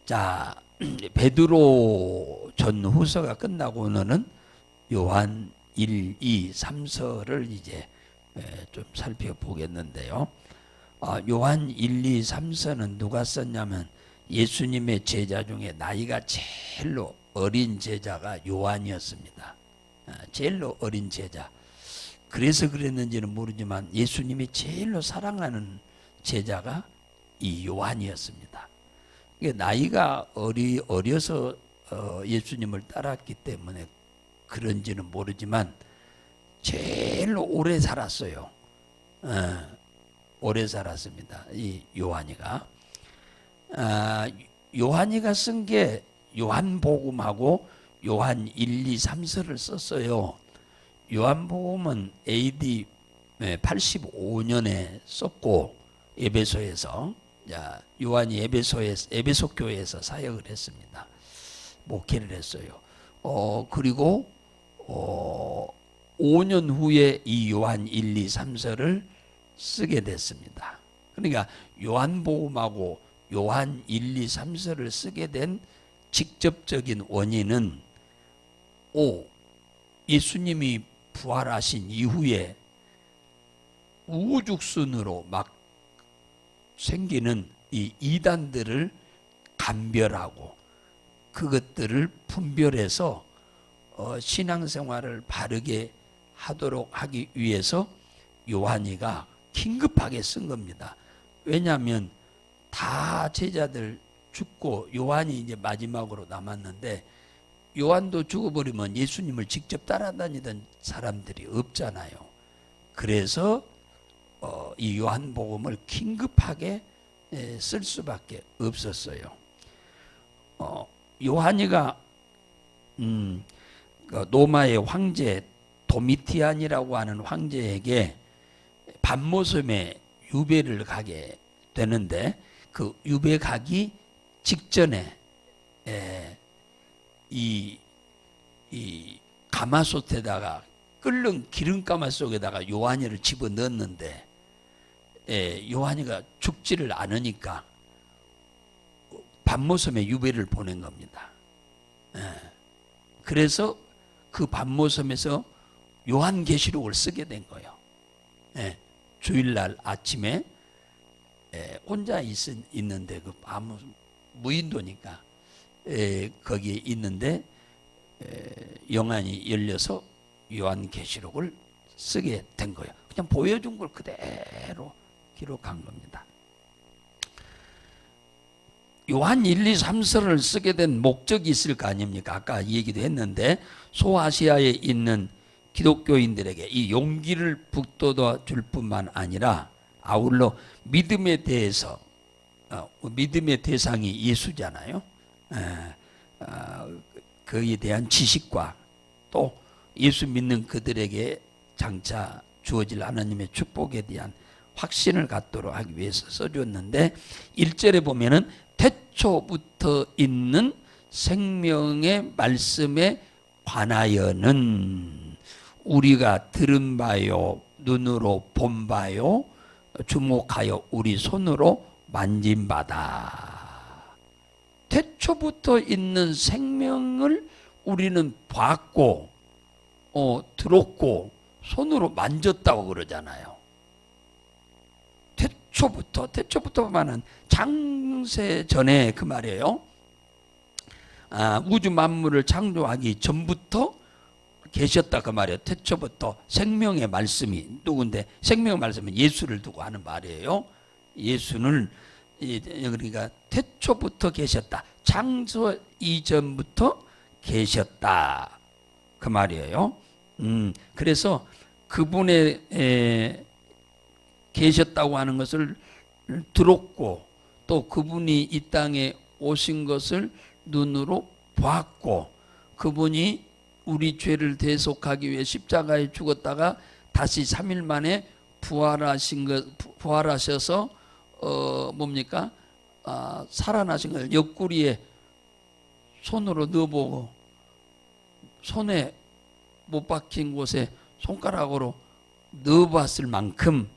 자, 베드로 전후서가 끝나고는 요한 1, 2, 3서를 이제 좀 살펴보겠는데요. 요한 1, 2, 3서는 누가 썼냐면 예수님의 제자 중에 나이가 제일로 어린 제자가 요한이었습니다. 제일로 어린 제자. 그래서 그랬는지는 모르지만 예수님이 제일로 사랑하는 제자가 이 요한이었습니다. 나이가 어려서 예수님을 따랐기 때문에 그런지는 모르지만 제일로 오래 살았어요. 오래 살았습니다. 이 요한이가. 요한이가 쓴 게 요한복음하고 요한 1, 2, 3서를 썼어요. 요한복음은 AD 85년에 썼고 에베소에서 요한이 에베소 교회에서 사역을 했습니다. 목회를 했어요. 그리고 5년 후에 이 요한 1, 2, 3서를 쓰게 됐습니다. 그러니까 요한복음하고 요한 1, 2, 3서를 쓰게 된 직접적인 원인은 예수님이 부활하신 이후에 우후죽순으로 막 생기는 이 이단들을 감별하고 그것들을 분별해서 신앙생활을 바르게 하도록 하기 위해서 요한이가 긴급하게 쓴 겁니다. 왜냐하면 다 제자들 죽고 요한이 이제 마지막으로 남았는데 요한도 죽어버리면 예수님을 직접 따라다니던 사람들이 없잖아요. 그래서 이 요한복음을 긴급하게 쓸 수밖에 없었어요. 요한이가 로마의 황제 도미티안이라고 하는 황제에게 밤모섬에 유배를 가게 되는데 그 유배 가기 직전에 이 가마솥에다가 끓는 기름가마 속에다가 요한이를 집어넣었는데 요한이가 죽지를 않으니까 밤모섬에 유배를 보낸 겁니다. 그래서 그 밤모섬에서 요한계시록을 쓰게 된 거예요. 주일날 아침에 혼자 있는데 그 아무 무인도니까 거기에 있는데 영안이 열려서 요한계시록을 쓰게 된 거예요. 그냥 보여준 걸 그대로 기록한 겁니다. 요한 1, 2, 3서를 쓰게 된 목적이 있을 거 아닙니까? 아까 얘기도 했는데 소아시아에 있는 기독교인들에게 이 용기를 북돋아 줄 뿐만 아니라 아울러 믿음에 대해서 믿음의 대상이 예수잖아요. 그에 대한 지식과 또 예수 믿는 그들에게 장차 주어질 하나님의 축복에 대한 확신을 갖도록 하기 위해서 써줬는데 1절에 보면은 태초부터 있는 생명의 말씀에 관하여는 우리가 들은 바요 눈으로 본 바요 주목하여 우리 손으로 만진 바다. 태초부터 있는 생명을 우리는 봤고 들었고 손으로 만졌다고 그러잖아요. 태초부터만은 창세 전에 그 말이에요. 우주 만물을 창조하기 전부터 계셨다 그 말이에요. 태초부터 생명의 말씀이 누군데 생명의 말씀은 예수를 두고 하는 말이에요. 예수는 그러니까 태초부터 계셨다. 창조 이전부터 계셨다 그 말이에요. 그래서 그분의 계셨다고 하는 것을 들었고 또 그분이 이 땅에 오신 것을 눈으로 봤고 그분이 우리 죄를 대속하기 위해 십자가에 죽었다가 다시 3일 만에 부활하셔서 뭡니까? 살아나신 걸 옆구리에 손으로 넣어보고 손에 못 박힌 곳에 손가락으로 넣어봤을 만큼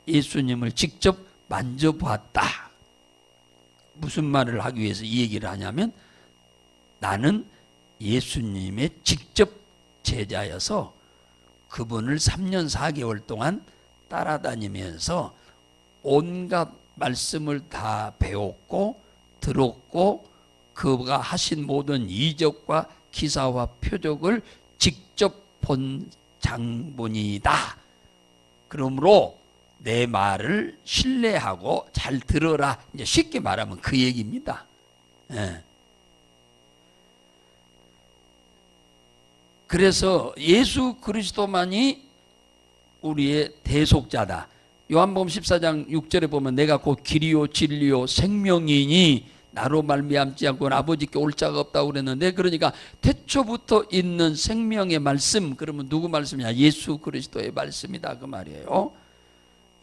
예수님을 직접 만져봤다. 무슨 말을 하기 위해서 이 얘기를 하냐면 나는 예수님의 직접 제자여서 그분을 3년 4개월 동안 따라다니면서 온갖 말씀을 다 배웠고 들었고 그가 하신 모든 이적과 기사와 표적을 직접 본 장본이다. 그러므로 내 말을 신뢰하고 잘 들어라. 이제 쉽게 말하면 그 얘기입니다. 예. 그래서 예수 그리스도만이 우리의 대속자다. 요한복음 14장 6절에 보면 내가 곧 길이요 진리요 생명이니 나로 말미암지 않고는 아버지께 올 자가 없다고 그랬는데, 그러니까 태초부터 있는 생명의 말씀, 그러면 누구 말씀이냐? 예수 그리스도의 말씀이다 그 말이에요.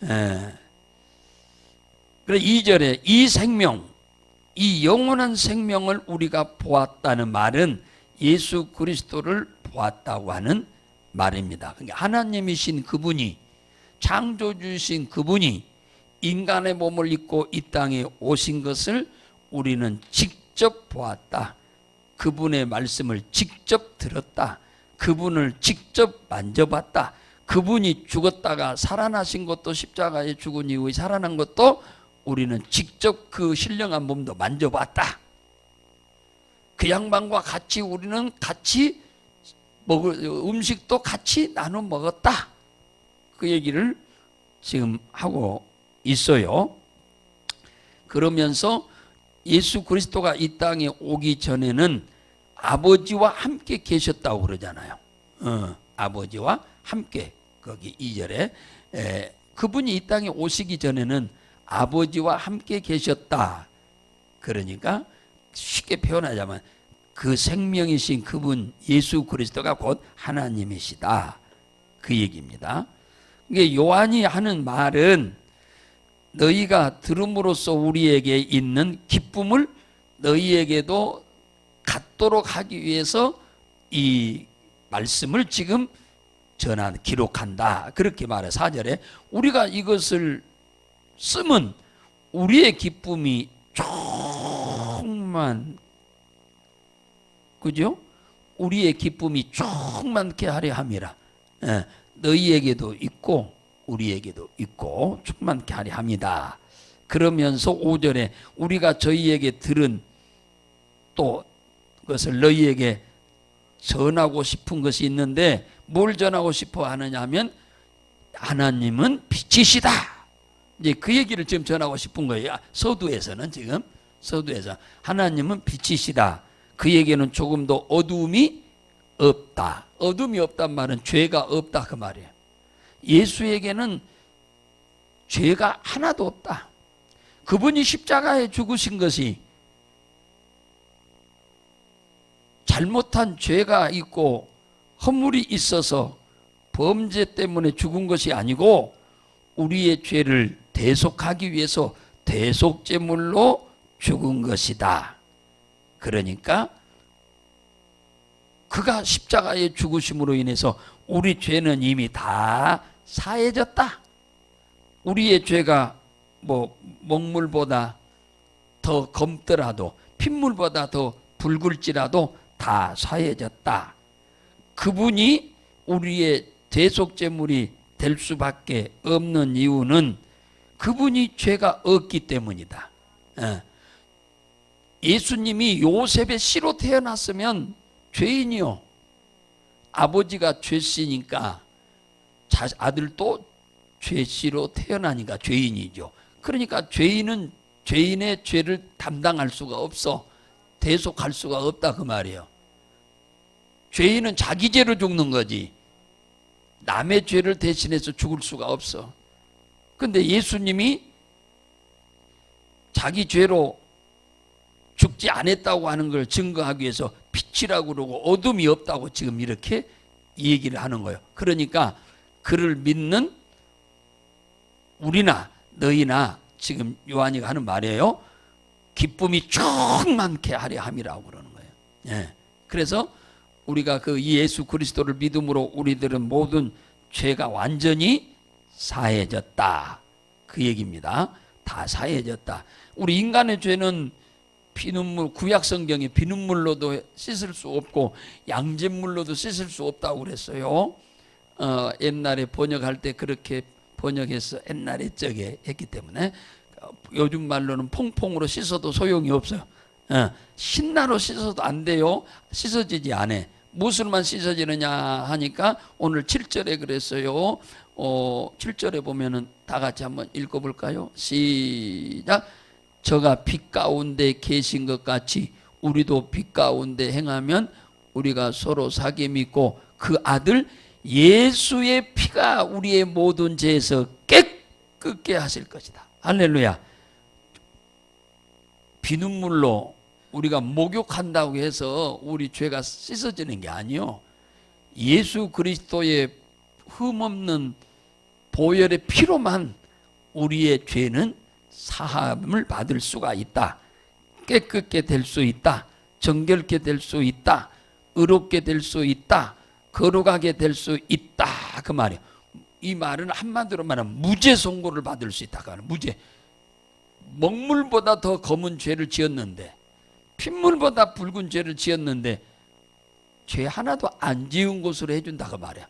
예. 그래 2절에 이 생명, 이 영원한 생명을 우리가 보았다는 말은 예수 그리스도를 보았다고 하는 말입니다. 그러니까 하나님이신 그분이, 창조주신 그분이 인간의 몸을 입고 이 땅에 오신 것을 우리는 직접 보았다. 그분의 말씀을 직접 들었다. 그분을 직접 만져봤다. 그분이 죽었다가 살아나신 것도, 십자가에 죽은 이후에 살아난 것도 우리는 직접 그 신령한 몸도 만져봤다. 그 양반과 같이 우리는 같이 먹을 음식도 같이 나눠 먹었다. 그 얘기를 지금 하고 있어요. 그러면서 예수 그리스도가 이 땅에 오기 전에는 아버지와 함께 계셨다고 그러잖아요. 아버지와 함께, 거기 2절에 그분이 이 땅에 오시기 전에는 아버지와 함께 계셨다. 그러니까 쉽게 표현하자면 그 생명이신 그분 예수 그리스도가 곧 하나님이시다. 그 얘기입니다. 이게 요한이 하는 말은 너희가 들음으로써 우리에게 있는 기쁨을 너희에게도 갖도록 하기 위해서 이 말씀을 지금 기록한다. 그렇게 말해. 4절에 우리가 이것을 쓰면 우리의 기쁨이 그죠? 우리의 기쁨이 충만케 하려 함이라. 너희에게도 있고 우리에게도 있고 충만케 하려 합니다. 그러면서 5절에 우리가 저희에게 들은 또 그것을 너희에게 전하고 싶은 것이 있는데, 뭘 전하고 싶어 하느냐 하면 하나님은 빛이시다. 이제 그 얘기를 지금 전하고 싶은 거예요. 서두에서는 지금 서두에서 하나님은 빛이시다. 그 얘기는 조금 더 어두움이 없다. 어둠이 없단 말은 죄가 없다 그 말이에요. 예수에게는 죄가 하나도 없다. 그분이 십자가에 죽으신 것이 잘못한 죄가 있고 허물이 있어서 범죄 때문에 죽은 것이 아니고 우리의 죄를 대속하기 위해서 대속제물로 죽은 것이다. 그러니까 그가 십자가에 죽으심으로 인해서 우리 죄는 이미 다 사해졌다. 우리의 죄가 먹물보다 더 검더라도, 핏물보다 더 붉을지라도 다 사해졌다. 그분이 우리의 대속제물이 될 수밖에 없는 이유는 그분이 죄가 없기 때문이다. 예수님이 요셉의 씨로 태어났으면 죄인이요. 아버지가 죄씨니까 아들도 죄씨로 태어나니까 죄인이죠. 그러니까 죄인은 죄인의 죄를 담당할 수가 없어. 대속할 수가 없다 그 말이에요. 죄인은 자기 죄로 죽는 거지 남의 죄를 대신해서 죽을 수가 없어. 근데 예수님이 자기 죄로 죽지 않았다고 하는 걸 증거하기 위해서 빛이라고 그러고 어둠이 없다고 지금 이렇게 얘기를 하는 거예요. 그러니까 그를 믿는 우리나 너희나 지금 요한이가 하는 말이에요. 기쁨이 충만케 하려 함이라고 그러는 거예요. 예. 그래서 우리가 그 예수 그리스도를 믿음으로 우리들은 모든 죄가 완전히 사해졌다. 그 얘기입니다. 다 사해졌다. 우리 인간의 죄는 피눈물, 구약 성경에 비눗물로도 씻을 수 없고 양잿물로도 씻을 수 없다고 그랬어요. 옛날에 번역할 때 그렇게 번역해서 옛날에 저게 했기 때문에 요즘 말로는 퐁퐁으로 씻어도 소용이 없어요. 신나로 씻어도 안 돼요. 씻어지지 않아. 무엇을만 씻어지느냐 하니까 오늘 7절에 그랬어요. 7절에 보면은 다 같이 한번 읽어볼까요? 시작. 저가 빛 가운데 계신 것 같이 우리도 빛 가운데 행하면 우리가 서로 사귐이 있고 그 아들 예수의 피가 우리의 모든 죄에서 깨끗게 하실 것이다. 할렐루야. 비눗물로 우리가 목욕한다고 해서 우리 죄가 씻어지는 게 아니요. 예수 그리스도의 흠없는 보혈의 피로만 우리의 죄는 사함을 받을 수가 있다. 깨끗게 될 수 있다. 정결케 될 수 있다. 의롭게 될 수 있다. 거룩하게 될 수 있다. 그 말이에요. 이 말은 한마디로 말하면 무죄 선고를 받을 수 있다. 무죄. 먹물보다 더 검은 죄를 지었는데, 핏물보다 붉은 죄를 지었는데 죄 하나도 안 지은 것으로 해준다 그 말이야.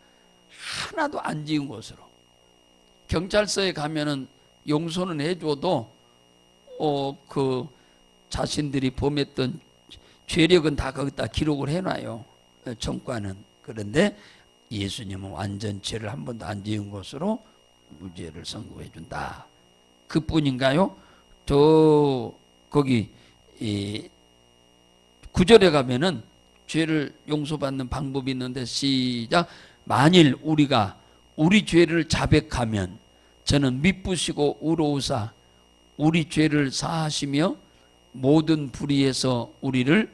하나도 안 지은 것으로. 경찰서에 가면은 용서는 해줘도 그 자신들이 범했던 죄력은 다 거기다 기록을 해놔요. 정과는. 그런데 예수님은 완전 죄를 한 번도 안 지은 것으로 무죄를 선고해 준다. 그뿐인가요? 저 거기 9절에 가면은 죄를 용서받는 방법이 있는데 시작. 만일 우리가 우리 죄를 자백하면 저는 미쁘시고 의로우사 우리 죄를 사하시며 모든 불의에서 우리를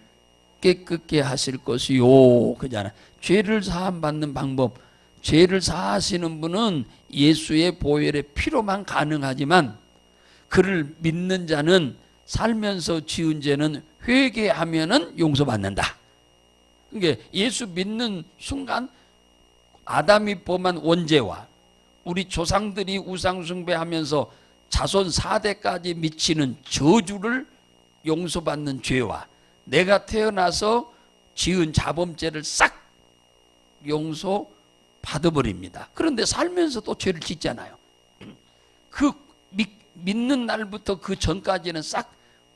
깨끗게 하실 것이요. 그잖아. 죄를 사함 받는 방법, 죄를 사하시는 분은 예수의 보혈의 피로만 가능하지만 그를 믿는 자는 살면서 지은 죄는 회개하면은 용서받는다. 그러니까 예수 믿는 순간 아담이 범한 원죄와 우리 조상들이 우상숭배하면서 자손 4대까지 미치는 저주를 용서받는 죄와 내가 태어나서 지은 자범죄를 싹 용서받아버립니다. 그런데 살면서 또 죄를 짓잖아요. 그 믿는 날부터 그 전까지는 싹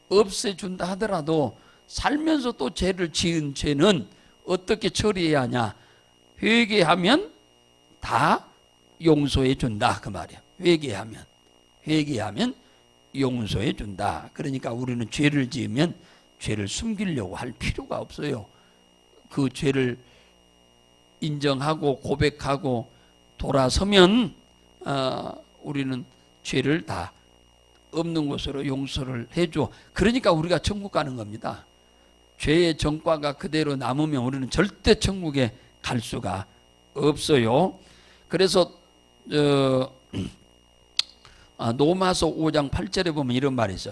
없애준다 하더라도 살면서 또 죄를 지은 죄는 어떻게 처리해야 하냐. 회개하면 다 용서해 준다 그 말이야. 회개하면 용서해 준다. 그러니까 우리는 죄를 지으면 죄를 숨기려고 할 필요가 없어요. 그 죄를 인정하고 고백하고 돌아서면 우리는 죄를 다 없는 것으로 용서를 해줘. 그러니까 우리가 천국 가는 겁니다. 죄의 정과가 그대로 남으면 우리는 절대 천국에 갈 수가 없어요. 그래서 로마서 5장 8절에 보면 이런 말이 있어.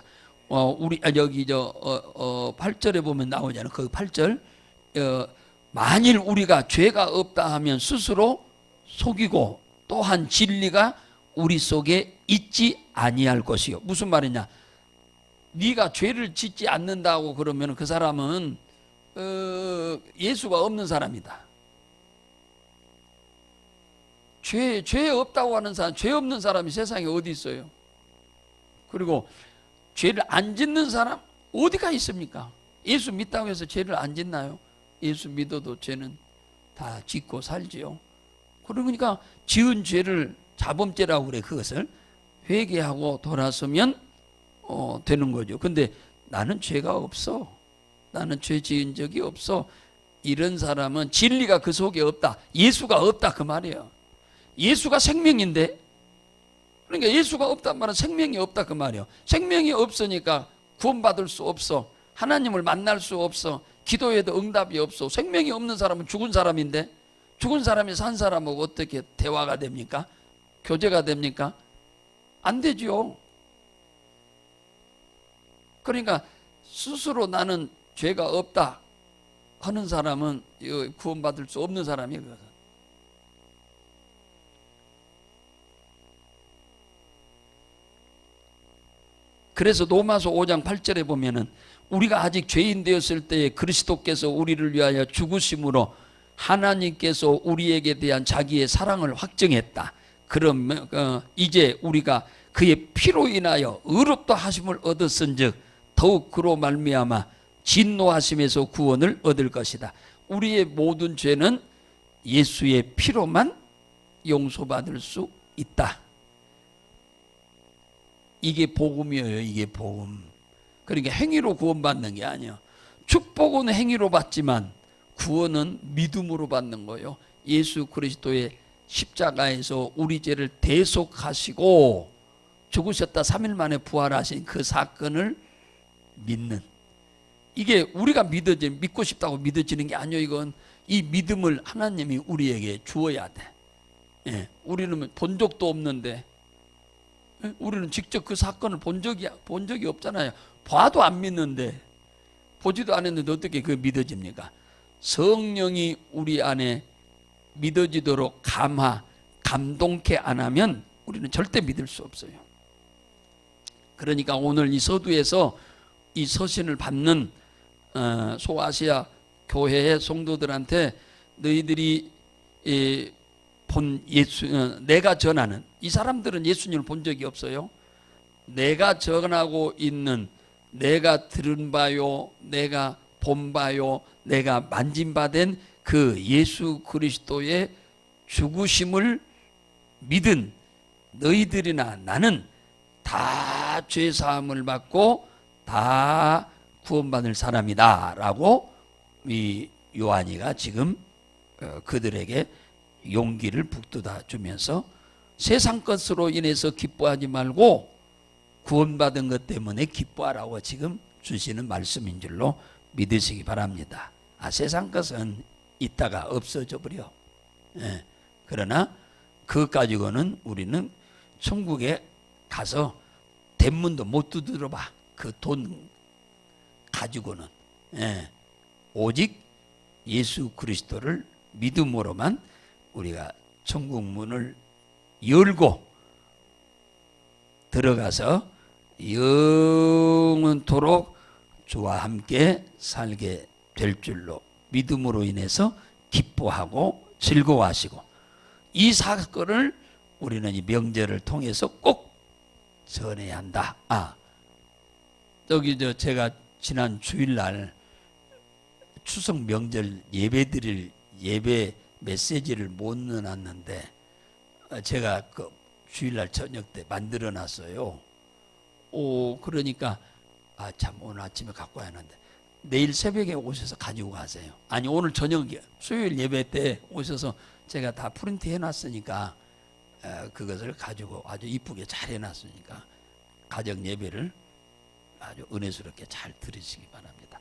우리 여기 8절에 보면 나오잖아요. 그 8절 만일 우리가 죄가 없다 하면 스스로 속이고 또한 진리가 우리 속에 있지 아니할 것이요. 무슨 말이냐? 네가 죄를 짓지 않는다고 그러면 그 사람은 예수가 없는 사람이다. 죄 없다고 하는 사람, 죄 없는 사람이 세상에 어디 있어요? 그리고 죄를 안 짓는 사람 어디가 있습니까? 예수 믿다고 해서 죄를 안 짓나요? 예수 믿어도 죄는 다 짓고 살지요. 그러니까 지은 죄를 자범죄라고 그래. 그것을 회개하고 돌아서면 되는 거죠. 근데 나는 죄가 없어. 나는 죄 지은 적이 없어. 이런 사람은 진리가 그 속에 없다. 예수가 없다 그 말이에요. 예수가 생명인데, 그러니까 예수가 없단 말은 생명이 없다 그 말이에요. 생명이 없으니까 구원받을 수 없어. 하나님을 만날 수 없어. 기도해도 응답이 없어. 생명이 없는 사람은 죽은 사람인데 죽은 사람이 산 사람하고 어떻게 대화가 됩니까? 교제가 됩니까? 안 되죠. 그러니까 스스로 나는 죄가 없다 하는 사람은 구원받을 수 없는 사람이거든. 그래서 로마서 5장 8절에 보면은 우리가 아직 죄인 되었을 때에 그리스도께서 우리를 위하여 죽으심으로 하나님께서 우리에게 대한 자기의 사랑을 확증했다. 그러면 이제 우리가 그의 피로 인하여 의롭다 하심을 얻었은즉 더욱 그로 말미암아 진노하심에서 구원을 얻을 것이다. 우리의 모든 죄는 예수의 피로만 용서받을 수 있다. 이게 복음이에요. 이게 복음. 그러니까 행위로 구원받는 게 아니야. 축복은 행위로 받지만 구원은 믿음으로 받는 거예요. 예수 그리스도의 십자가에서 우리 죄를 대속하시고 죽으셨다 3일 만에 부활하신 그 사건을 믿는, 이게 우리가 믿고 싶다고 믿어지는 게 아니에요. 이건 이 믿음을 하나님이 우리에게 주어야 돼. 예, 우리는 본 적도 없는데, 우리는 직접 그 사건을 본 적이 없잖아요. 봐도 안 믿는데, 보지도 않았는데 어떻게 그게 믿어집니까? 성령이 우리 안에 믿어지도록 감동케 안 하면 우리는 절대 믿을 수 없어요. 그러니까 오늘 이 서두에서 이 서신을 받는 소아시아 교회의 성도들한테 너희들이 본 내가 전하는, 이 사람들은 예수님을 본 적이 없어요. 내가 전하고 있는, 내가 들은 바요, 내가 본 바요, 내가 만진 바 된 그 예수 그리스도의 죽으심을 믿은 너희들이나 나는 다 죄사함을 받고 다 구원받을 사람이다 라고 이 요한이가 지금 그들에게 용기를 북돋아 주면서 세상 것으로 인해서 기뻐하지 말고 구원받은 것 때문에 기뻐하라고 지금 주시는 말씀인 줄로 믿으시기 바랍니다. 세상 것은 있다가 없어져 버려. 예. 그러나 그것 가지고는 우리는 천국에 가서 대문도 못 두드려 봐. 그 돈 가지고는. 예. 오직 예수 그리스도를 믿음으로만 우리가 천국 문을 열고 들어가서 영원토록 주와 함께 살게 될 줄로 믿음으로 인해서 기뻐하고 즐거워하시고, 이 사건을 우리는 이 명절을 통해서 꼭 전해야 한다. 제가 지난 주일날 추석 명절 예배 메시지를 못 넣어놨는데 제가 그 주일날 저녁 때 만들어 놨어요. 그러니까 참 오늘 아침에 갖고 와야 하는데 내일 새벽에 오셔서 가지고 가세요. 아니 오늘 저녁 수요일 예배 때 오셔서 제가 다 프린트 해놨으니까 그것을 가지고 아주 이쁘게 잘 해놨으니까 가정 예배를 아주 은혜스럽게 잘 들으시기 바랍니다.